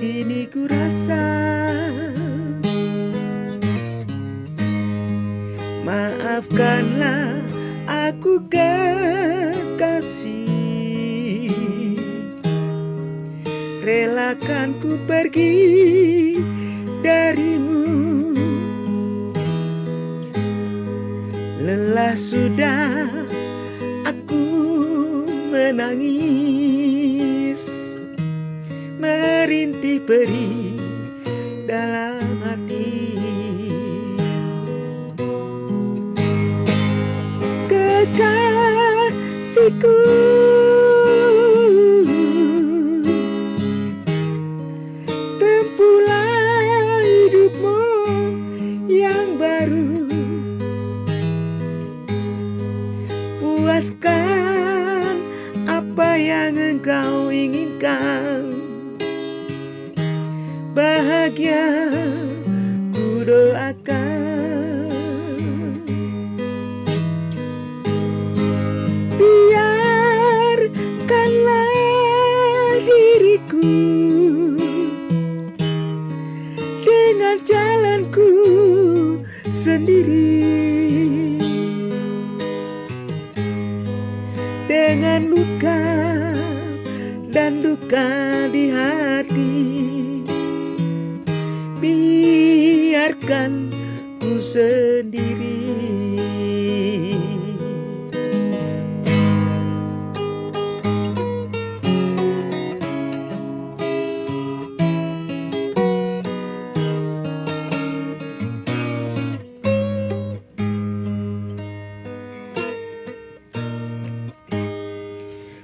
kini ku rasa. Maafkanlah aku kekasih, relakan ku pergi darimu. Lelah sudah aku menangis, merintih perih dalam hati. Kekasihku, tempuhlah hidupmu yang baru, puaskan apa yang engkau inginkan, bahagia ku doakan. Biarkanlah diriku dengan jalanku sendiri, dengan luka dan duka di hati. Biarkan ku sendiri.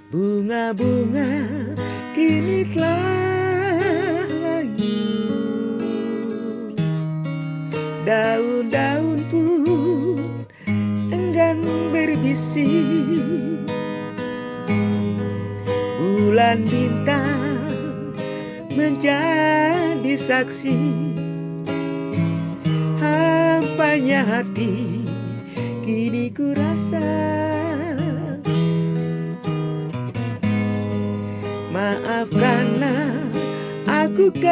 Bunga-bunga kini telah layu, daun-daun pun enggan berbisik. Bulan bintang menjadi saksi, hampanya hati kini ku rasa. Maafkanlah aku kekasih,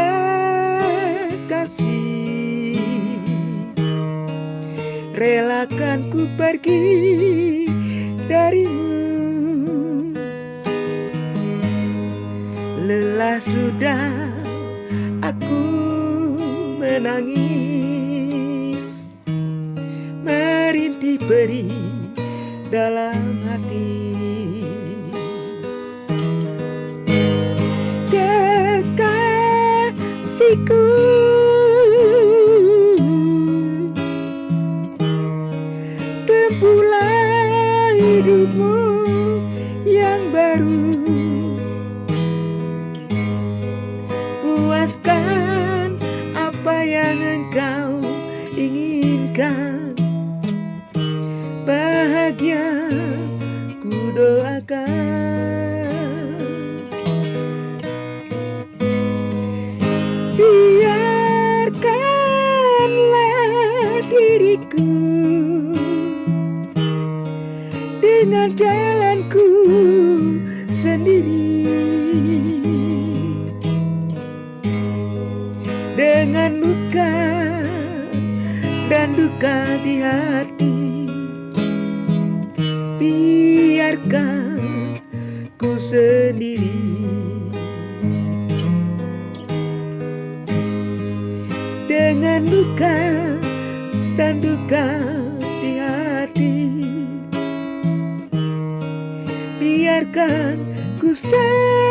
relakan ku pergi darimu. Lelah sudah aku menangis, merintih perih dalam hati. Kekasihku, tempuhlah hidupmu yang baru, puaskan apa yang engkau inginkan, bahagia ku doakan. Biarkanlah diriku dengan jalanku sendiri, dengan luka dan duka di hati. Biarkan ku sendiri, dengan luka dan duka di hati. Biarkan ku sendiri.